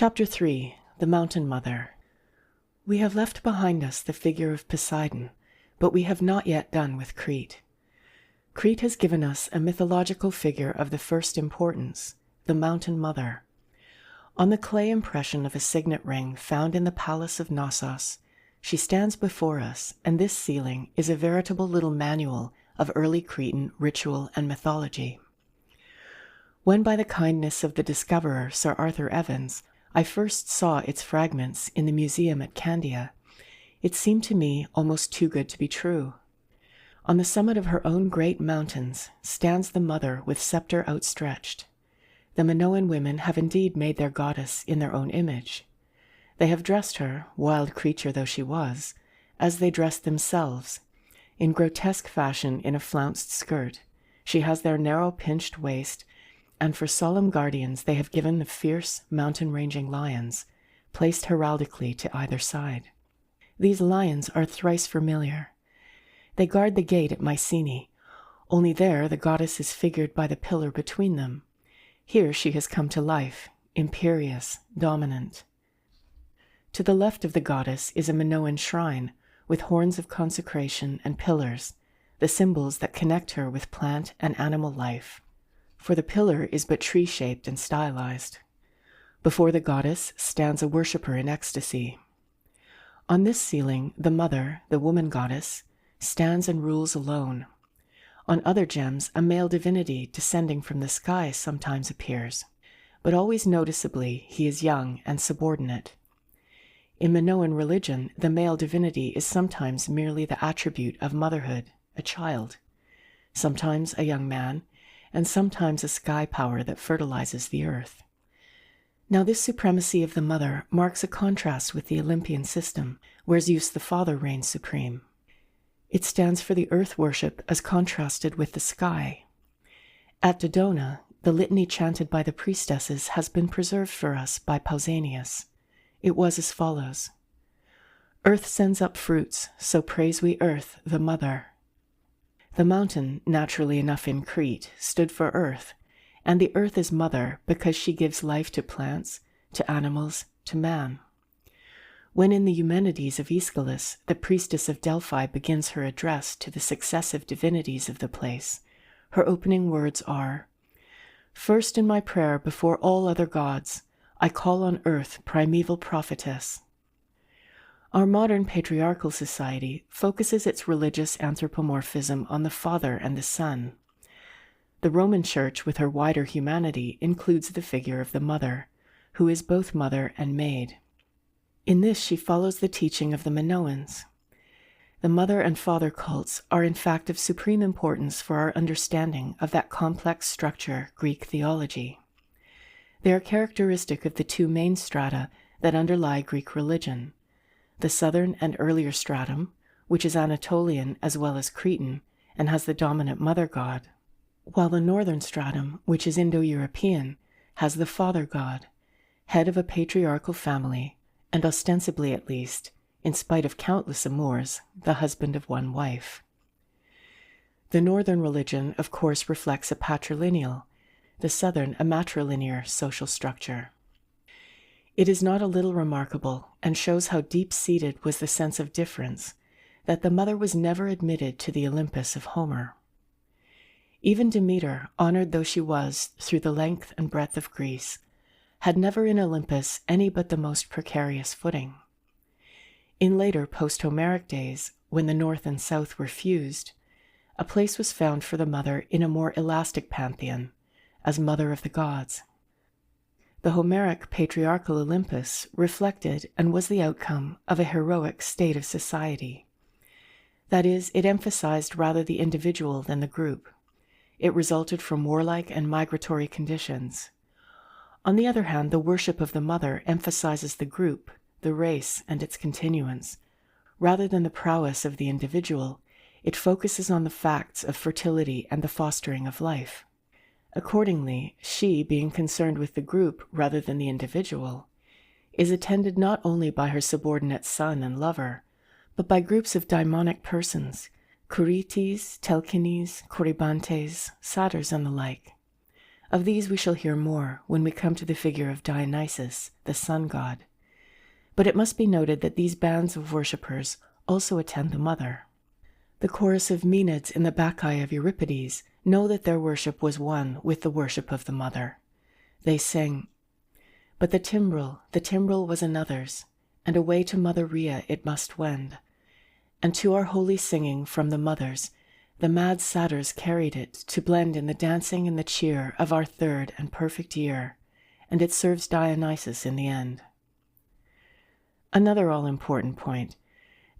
Chapter 3. The Mountain Mother. We have left behind us the figure of Poseidon, but we have not yet done with Crete. Crete has given us a mythological figure of the first importance, the Mountain Mother. On the clay impression of a signet ring found in the palace of Knossos, she stands before us, and this ceiling is a veritable little manual of early Cretan ritual and mythology. When by the kindness of the discoverer Sir Arthur Evans, I first saw its fragments in the museum at Candia, it seemed to me almost too good to be true. On the summit of her own great mountains stands the mother with scepter outstretched. The Minoan women have indeed made their goddess in their own image. They have dressed her, wild creature though she was, as they dressed themselves, in grotesque fashion in a flounced skirt. She has their narrow pinched waist, and for solemn guardians they have given the fierce mountain-ranging lions, placed heraldically to either side. These lions are thrice familiar. They guard the gate at Mycenae, only there the goddess is figured by the pillar between them. Here she has come to life, imperious, dominant. To the left of the goddess is a Minoan shrine, with horns of consecration and pillars, the symbols that connect her with plant and animal life. For the pillar is but tree-shaped and stylized. Before the goddess stands a worshipper in ecstasy. On this ceiling, the mother, the woman goddess, stands and rules alone. On other gems, a male divinity descending from the sky sometimes appears, but always noticeably he is young and subordinate. In Minoan religion, the male divinity is sometimes merely the attribute of motherhood, a child, sometimes a young man, and sometimes a sky power that fertilizes the earth. Now this supremacy of the mother marks a contrast with the Olympian system, where Zeus the father reigns supreme. It stands for the earth worship as contrasted with the sky. At Dodona, the litany chanted by the priestesses has been preserved for us by Pausanias. It was as follows: Earth sends up fruits, so praise we earth, the mother. The mountain, naturally enough in Crete, stood for earth, and the earth is mother because she gives life to plants, to animals, to man. When in the Eumenides of Aeschylus, the priestess of Delphi begins her address to the successive divinities of the place, her opening words are, "First in my prayer before all other gods, I call on earth, primeval prophetess." Our modern patriarchal society focuses its religious anthropomorphism on the Father and the Son. The Roman Church, with her wider humanity, includes the figure of the Mother, who is both mother and maid. In this she follows the teaching of the Minoans. The mother and father cults are in fact of supreme importance for our understanding of that complex structure, Greek theology. They are characteristic of the two main strata that underlie Greek religion, the southern and earlier stratum, which is Anatolian as well as Cretan, and has the dominant mother god, while the northern stratum, which is Indo-European, has the father god, head of a patriarchal family, and ostensibly at least, in spite of countless amours, the husband of one wife. The northern religion, of course, reflects a patrilineal, the southern a matrilinear social structure. It is not a little remarkable, and shows how deep-seated was the sense of difference, that the mother was never admitted to the Olympus of Homer. Even Demeter, honored though she was through the length and breadth of Greece, had never in Olympus any but the most precarious footing. In later post-Homeric days, when the north and south were fused, a place was found for the mother in a more elastic pantheon, as mother of the gods. The Homeric patriarchal Olympus reflected and was the outcome of a heroic state of society. That is, it emphasized rather the individual than the group. It resulted from warlike and migratory conditions. On the other hand, the worship of the mother emphasizes the group, the race, and its continuance. Rather than the prowess of the individual, it focuses on the facts of fertility and the fostering of life. Accordingly, she, being concerned with the group rather than the individual, is attended not only by her subordinate son and lover, but by groups of daimonic persons, Curetes, Telchines, Corybantes, satyrs, and the like. Of these we shall hear more when we come to the figure of Dionysus, the sun god. But it must be noted that these bands of worshippers also attend the mother. The chorus of Maenads in the Bacchae of Euripides know that their worship was one with the worship of the mother. They sing, "But the timbrel was another's, and away to Mother Rhea it must wend. And to our holy singing from the mothers, the mad satyrs carried it to blend in the dancing and the cheer of our third and perfect year, and it serves Dionysus in the end." Another all-important point: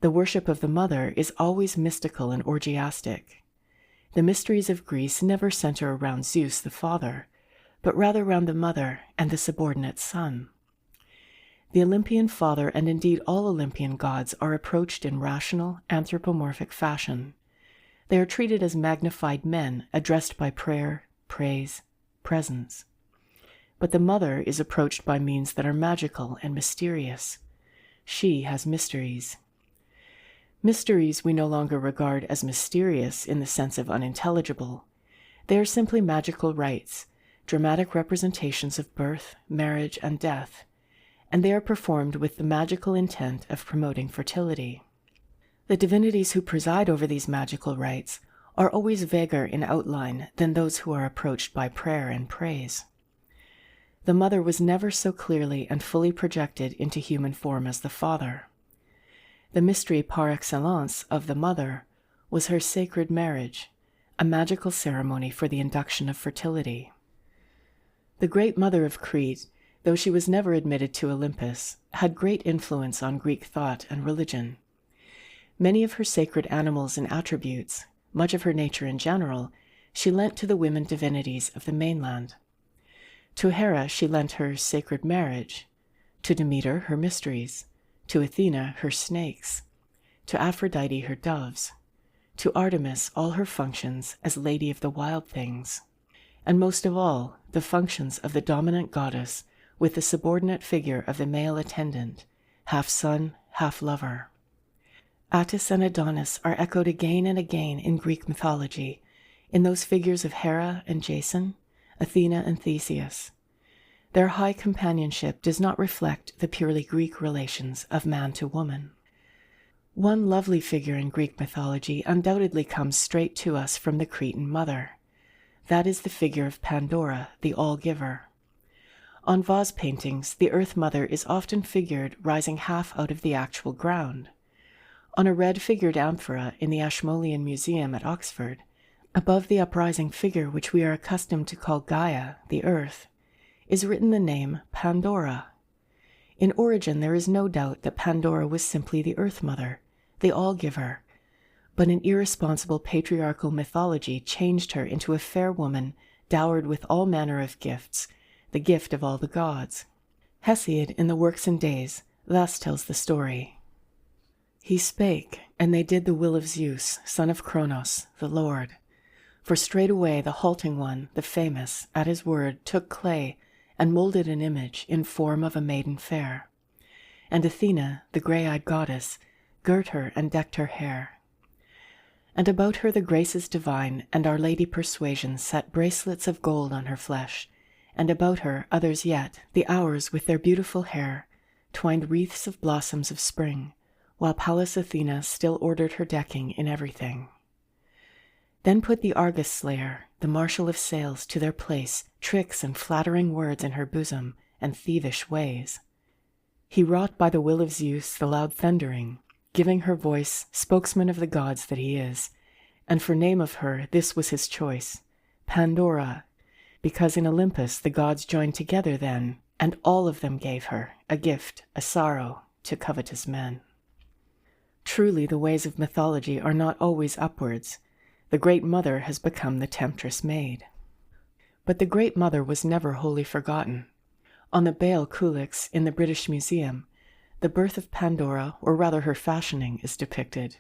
the worship of the mother is always mystical and orgiastic. The mysteries of Greece never center around Zeus the father, but rather around the mother and the subordinate son. The Olympian father, and indeed all Olympian gods, are approached in rational, anthropomorphic fashion. They are treated as magnified men addressed by prayer, praise, presence. But the mother is approached by means that are magical and mysterious. She has mysteries. Mysteries we no longer regard as mysterious in the sense of unintelligible. They are simply magical rites, dramatic representations of birth, marriage, and death, and they are performed with the magical intent of promoting fertility. The divinities who preside over these magical rites are always vaguer in outline than those who are approached by prayer and praise. The mother was never so clearly and fully projected into human form as the father. The mystery par excellence of the mother was her sacred marriage, a magical ceremony for the induction of fertility. The great mother of Crete, though she was never admitted to Olympus, had great influence on Greek thought and religion. Many of her sacred animals and attributes, much of her nature in general, she lent to the women divinities of the mainland. To Hera she lent her sacred marriage, to Demeter her mysteries, to Athena her snakes, to Aphrodite her doves, to Artemis all her functions as lady of the wild things, and most of all, the functions of the dominant goddess with the subordinate figure of the male attendant, half son, half lover. Attis and Adonis are echoed again and again in Greek mythology, in those figures of Hera and Jason, Athena and Theseus. Their high companionship does not reflect the purely Greek relations of man to woman. One lovely figure in Greek mythology undoubtedly comes straight to us from the Cretan mother. That is the figure of Pandora, the All-Giver. On vase paintings, the Earth Mother is often figured rising half out of the actual ground. On a red-figured amphora in the Ashmolean Museum at Oxford, above the uprising figure which we are accustomed to call Gaia, the Earth, is written the name Pandora. In origin, there is no doubt that Pandora was simply the Earth Mother, the All-Giver, but an irresponsible patriarchal mythology changed her into a fair woman dowered with all manner of gifts, the gift of all the gods. Hesiod, in the Works and Days, thus tells the story. "He spake, and they did the will of Zeus, son of Cronos, the Lord. For straightway the halting one, the famous, at his word, took clay, and moulded an image in form of a maiden fair. And Athena, the grey-eyed goddess, girt her and decked her hair. And about her the Graces divine and Our Lady Persuasion set bracelets of gold on her flesh, and about her others yet, the Hours with their beautiful hair, twined wreaths of blossoms of spring, while Pallas Athena still ordered her decking in everything. Then put the Argus slayer, the marshal of sails, to their place tricks and flattering words in her bosom, and thievish ways. He wrought by the will of Zeus the loud thundering, giving her voice, spokesman of the gods that he is, and for name of her this was his choice, Pandora, because in Olympus the gods joined together then, and all of them gave her a gift, a sorrow, to covetous men." Truly, the ways of mythology are not always upwards. The Great Mother has become the temptress maid. But the Great Mother was never wholly forgotten. On the Baal Culex in the British Museum, the birth of Pandora, or rather her fashioning, is depicted.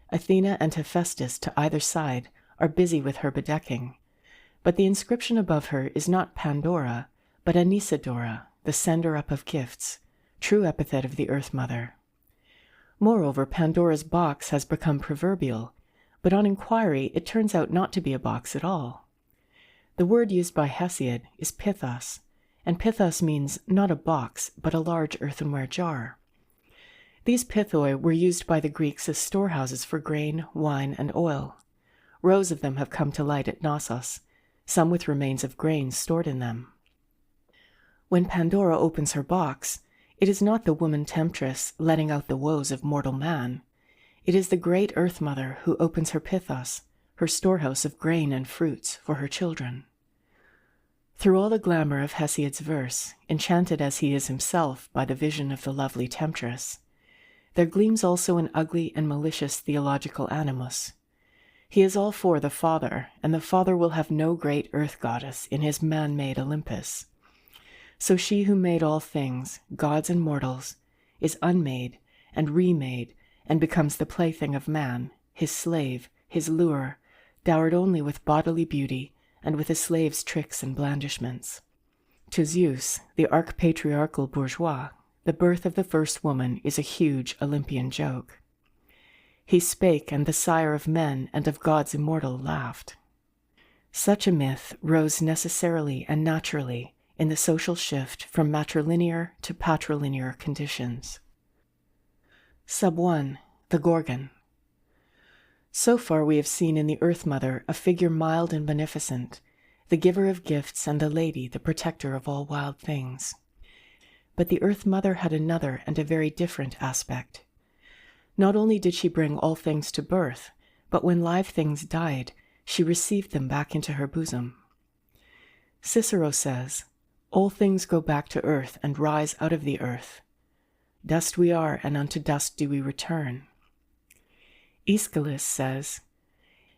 Athena and Hephaestus to either side are busy with her bedecking, but the inscription above her is not Pandora, but Anisidora, the sender up of gifts, true epithet of the Earth Mother. Moreover, Pandora's box has become proverbial, but on inquiry it turns out not to be a box at all. The word used by Hesiod is pithos, and pithos means not a box, but a large earthenware jar. These pithoi were used by the Greeks as storehouses for grain, wine, and oil. Rows of them have come to light at Knossos, some with remains of grain stored in them. When Pandora opens her box, it is not the woman temptress letting out the woes of mortal man. It is the great Earth Mother who opens her pithos, her storehouse of grain and fruits for her children. Through all the glamour of Hesiod's verse, enchanted as he is himself by the vision of the lovely temptress, there gleams also an ugly and malicious theological animus. He is all for the Father, and the Father will have no great earth goddess in his man-made Olympus. So she who made all things, gods and mortals, is unmade and remade, and becomes the plaything of man, his slave, his lure, dowered only with bodily beauty and with a slave's tricks and blandishments. To Zeus, the arch-patriarchal bourgeois, the birth of the first woman is a huge Olympian joke. He spake, and the sire of men and of gods immortal laughed. Such a myth rose necessarily and naturally in the social shift from matrilinear to patrilinear conditions. Sub 1. The Gorgon. So far we have seen in the Earth Mother a figure mild and beneficent, the giver of gifts and the lady, the protector of all wild things. But the Earth Mother had another and a very different aspect. Not only did she bring all things to birth, but when live things died, she received them back into her bosom. Cicero says, "All things go back to earth and rise out of the earth. Dust we are, and unto dust do we return." Aeschylus says,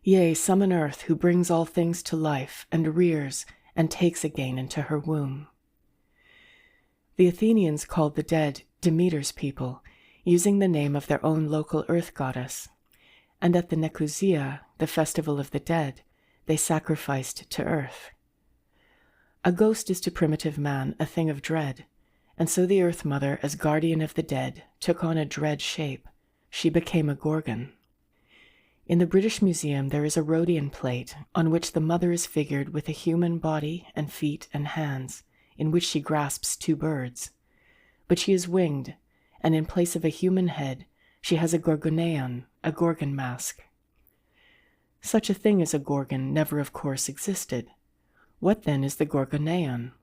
"Yea, summon earth, who brings all things to life, and rears, and takes again into her womb." The Athenians called the dead Demeter's people, using the name of their own local earth goddess, and at the Nicosia, the festival of the dead, they sacrificed to earth. A ghost is to primitive man a thing of dread, and so the Earth Mother, as guardian of the dead, took on a dread shape. She became a Gorgon. In the British Museum there is a Rhodian plate on which the mother is figured with a human body and feet and hands, in which she grasps two birds. But she is winged, and in place of a human head, she has a gorgoneion, a Gorgon mask. Such a thing as a Gorgon never, of course, existed. What then is the gorgoneion?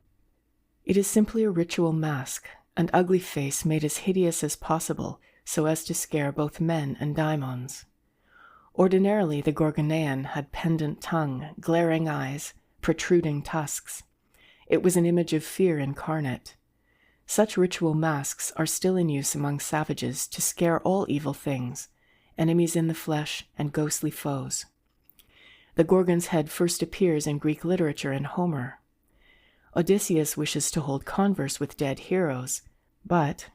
It is simply a ritual mask, an ugly face made as hideous as possible so as to scare both men and daimons. Ordinarily, the gorgoneion had pendant tongue, glaring eyes, protruding tusks. It was an image of fear incarnate. Such ritual masks are still in use among savages to scare all evil things, enemies in the flesh and ghostly foes. The Gorgon's head first appears in Greek literature in Homer. Odysseus wishes to hold converse with dead heroes, but,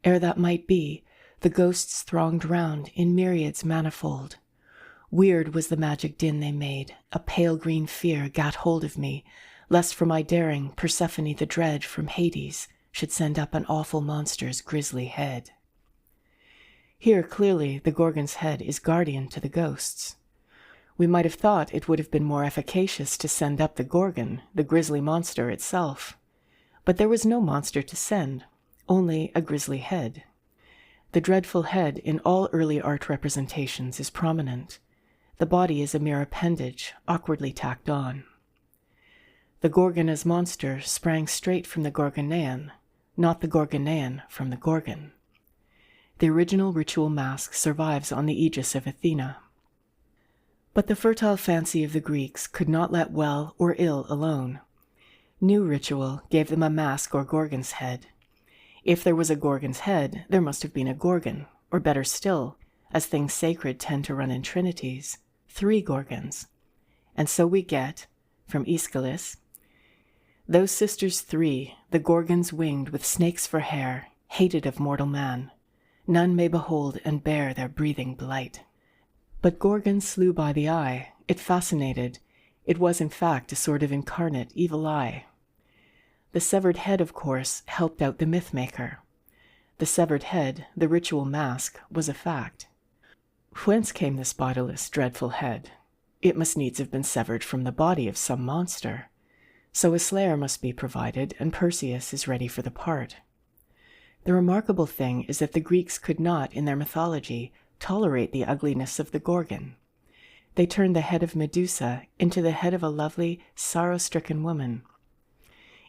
ere that might be, the ghosts thronged round in myriads manifold. Weird was the magic din they made, a pale green fear gat hold of me, lest for my daring Persephone the dread from Hades should send up an awful monster's grisly head. Here clearly the Gorgon's head is guardian to the ghosts. We might have thought it would have been more efficacious to send up the Gorgon, the grisly monster itself. But there was no monster to send, only a grisly head. The dreadful head in all early art representations is prominent. The body is a mere appendage, awkwardly tacked on. The Gorgon as monster sprang straight from the Gorgoneion, not the Gorgoneion from the Gorgon. The original ritual mask survives on the aegis of Athena. But the fertile fancy of the Greeks could not let well or ill alone. New ritual gave them a mask or Gorgon's head. If there was a Gorgon's head, there must have been a Gorgon, or better still, as things sacred tend to run in trinities, 3 Gorgons. And so we get, from Aeschylus, those sisters 3, the Gorgons winged with snakes for hair, hated of mortal man. None may behold and bear their breathing blight. But Gorgon slew by the eye, it fascinated. It was in fact a sort of incarnate evil eye. The severed head, of course, helped out the myth-maker. The severed head, the ritual mask, was a fact. Whence came this bodiless, dreadful head? It must needs have been severed from the body of some monster. So a slayer must be provided, and Perseus is ready for the part. The remarkable thing is that the Greeks could not, in their mythology, tolerate the ugliness of the Gorgon. They turned the head of Medusa into the head of a lovely, sorrow-stricken woman.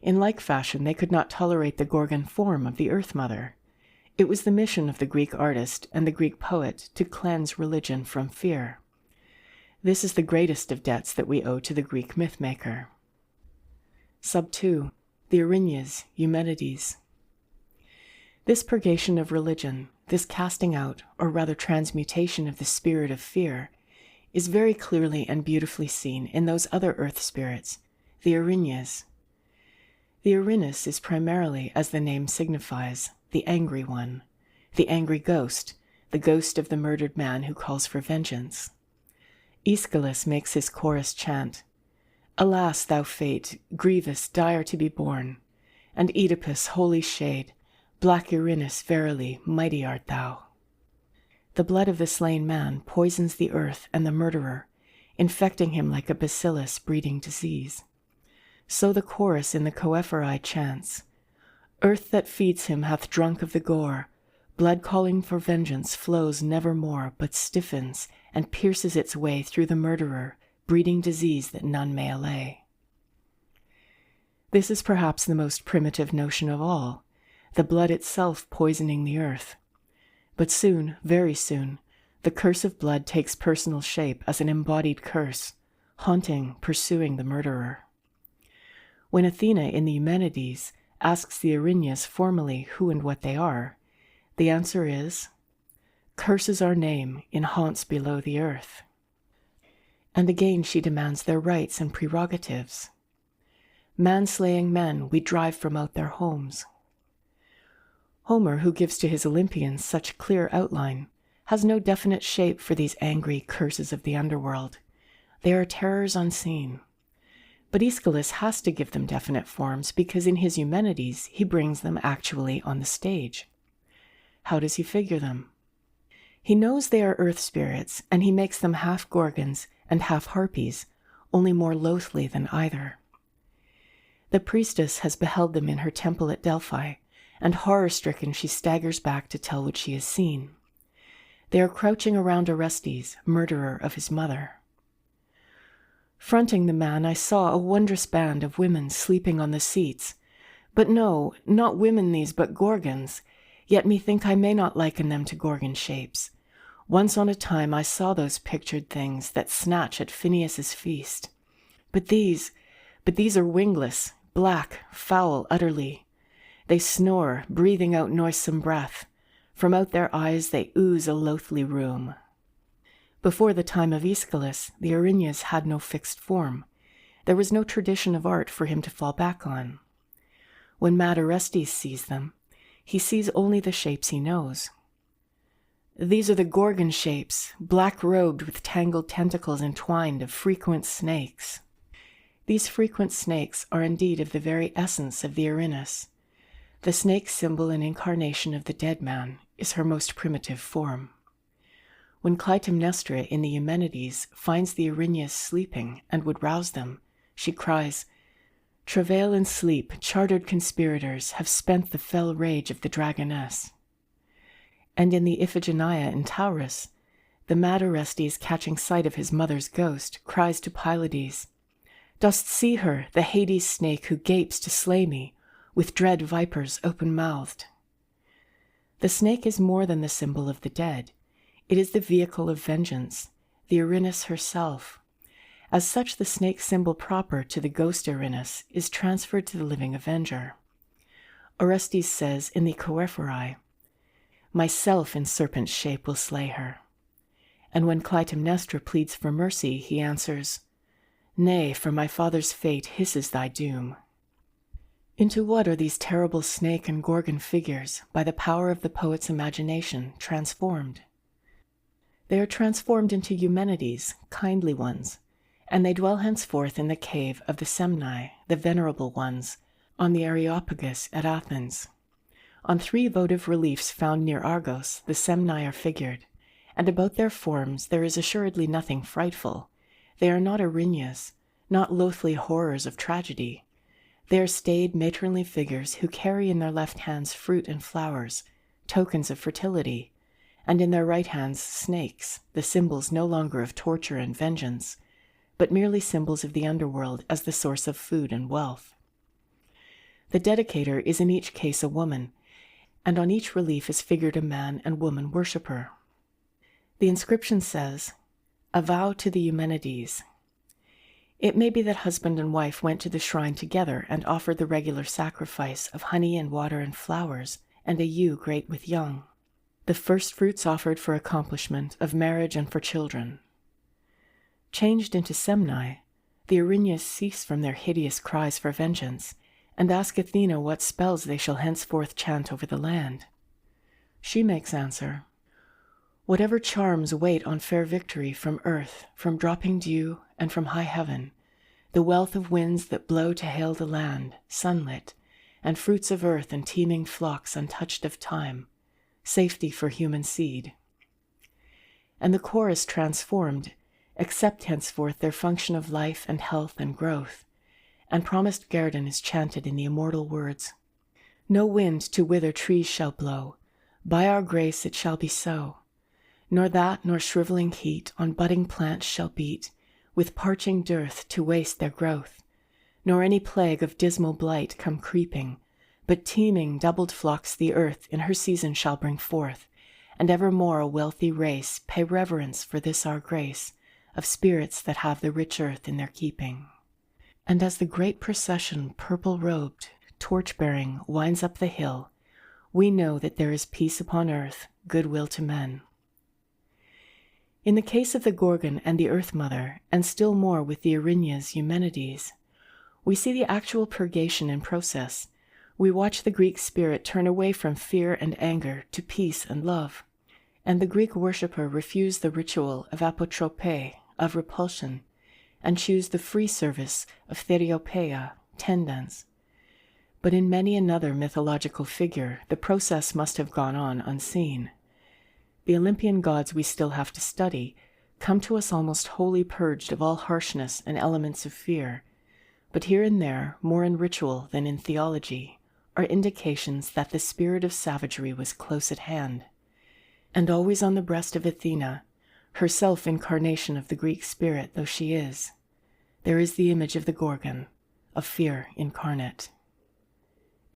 In like fashion, they could not tolerate the Gorgon form of the Earth Mother. It was the mission of the Greek artist and the Greek poet to cleanse religion from fear. This is the greatest of debts that we owe to the Greek myth-maker. Sub 2. The Erinyes, Eumenides. This purgation of religion, this casting out, or rather transmutation of the spirit of fear, is very clearly and beautifully seen in those other earth spirits, the Erinyes. The Erinyes is primarily, as the name signifies, the angry one, the angry ghost, the ghost of the murdered man who calls for vengeance. Aeschylus makes his chorus chant, "Alas, thou fate, grievous, dire to be born, and Oedipus, holy shade, black Erinyes, verily, mighty art thou." The blood of the slain man poisons the earth and the murderer, infecting him like a bacillus breeding disease. So the chorus in the Choephori chants, "Earth that feeds him hath drunk of the gore, blood calling for vengeance flows nevermore, but stiffens and pierces its way through the murderer, breeding disease that none may allay." This is perhaps the most primitive notion of all, the blood itself poisoning the earth. But soon, very soon, the curse of blood takes personal shape as an embodied curse, haunting, pursuing the murderer. When Athena in the Eumenides asks the Erinyes formally who and what they are, the answer is, "Curses our name in haunts below the earth." And again she demands their rights and prerogatives. Man-slaying men we drive from out their homes. Homer, who gives to his Olympians such clear outline, has no definite shape for these angry curses of the underworld. They are terrors unseen. But Aeschylus has to give them definite forms because in his Eumenides he brings them actually on the stage. How does he figure them? He knows they are earth spirits, and he makes them half Gorgons and half Harpies, only more loathly than either. The priestess has beheld them in her temple at Delphi, and horror-stricken she staggers back to tell what she has seen. They are crouching around Orestes, murderer of his mother. Fronting the man, I saw a wondrous band of women sleeping on the seats. But no, not women these, but Gorgons. Yet methink I may not liken them to Gorgon shapes. Once on a time I saw those pictured things that snatch at Phineus's feast. But these are wingless, black, foul utterly. They snore, breathing out noisome breath. From out their eyes they ooze a loathly rheum. Before the time of Aeschylus, the Erinyes had no fixed form. There was no tradition of art for him to fall back on. When mad Orestes sees them, he sees only the shapes he knows. These are the Gorgon shapes, black-robed with tangled tentacles entwined of frequent snakes. These frequent snakes are indeed of the very essence of the Erinyes. The snake symbol and incarnation of the dead man is her most primitive form. When Clytemnestra in the Eumenides finds the Erinyes sleeping and would rouse them, she cries, "Travail and sleep, chartered conspirators, have spent the fell rage of the dragoness." And in the Iphigenia in Taurus, the mad Orestes, catching sight of his mother's ghost, cries to Pylades, "Dost see her, the Hades snake who gapes to slay me, with dread vipers open-mouthed?" The snake is more than the symbol of the dead. It is the vehicle of vengeance, the Erinyes herself. As such, the snake symbol proper to the ghost Erinyes is transferred to the living avenger. Orestes says in the Choephori, "Myself in serpent shape will slay her." And when Clytemnestra pleads for mercy, he answers, "Nay, for my father's fate hisses thy doom." Into what are these terrible snake and Gorgon figures, by the power of the poet's imagination, transformed? They are transformed into Eumenides, kindly ones, and they dwell henceforth in the cave of the Semni, the venerable ones, on the Areopagus at Athens. On 3 votive reliefs found near Argos, the Semni are figured, and about their forms there is assuredly nothing frightful. They are not Erinyes, not loathly horrors of tragedy. They are staid matronly figures who carry in their left hands fruit and flowers, tokens of fertility, and in their right hands snakes, the symbols no longer of torture and vengeance, but merely symbols of the underworld as the source of food and wealth. The dedicator is in each case a woman, and on each relief is figured a man and woman worshipper. The inscription says, "A vow to the Eumenides." It may be that husband and wife went to the shrine together and offered the regular sacrifice of honey and water and flowers, and a ewe great with young, the first fruits offered for accomplishment of marriage and for children. Changed into Semnai, the Erinyes cease from their hideous cries for vengeance, and ask Athena what spells they shall henceforth chant over the land. She makes answer, "Whatever charms wait on fair victory from earth, from dropping dew, and from high heaven, the wealth of winds that blow to hail the land, sunlit, and fruits of earth and teeming flocks untouched of time, safety for human seed." And the chorus transformed, accept henceforth their function of life and health and growth, and promised guerdon is chanted in the immortal words, "No wind to wither trees shall blow, by our grace it shall be so, nor that nor shriveling heat on budding plants shall beat, with parching dearth to waste their growth, nor any plague of dismal blight come creeping, but teeming doubled flocks the earth in her season shall bring forth, and evermore a wealthy race pay reverence for this our grace, of spirits that have the rich earth in their keeping." And as the great procession, purple-robed, torch-bearing, winds up the hill, we know that there is peace upon earth, goodwill to men. In the case of the Gorgon and the Earth Mother, and still more with the Erinyes Eumenides, we see the actual purgation in process. We watch the Greek spirit turn away from fear and anger to peace and love, and the Greek worshipper refuse the ritual of apotrope, of repulsion, and choose the free service of theriopeia, tendance. But in many another mythological figure, the process must have gone on unseen. The Olympian gods we still have to study come to us almost wholly purged of all harshness and elements of fear, but here and there, more in ritual than in theology, are indications that the spirit of savagery was close at hand. And always on the breast of Athena, herself incarnation of the Greek spirit though she is, there is the image of the Gorgon, of fear incarnate.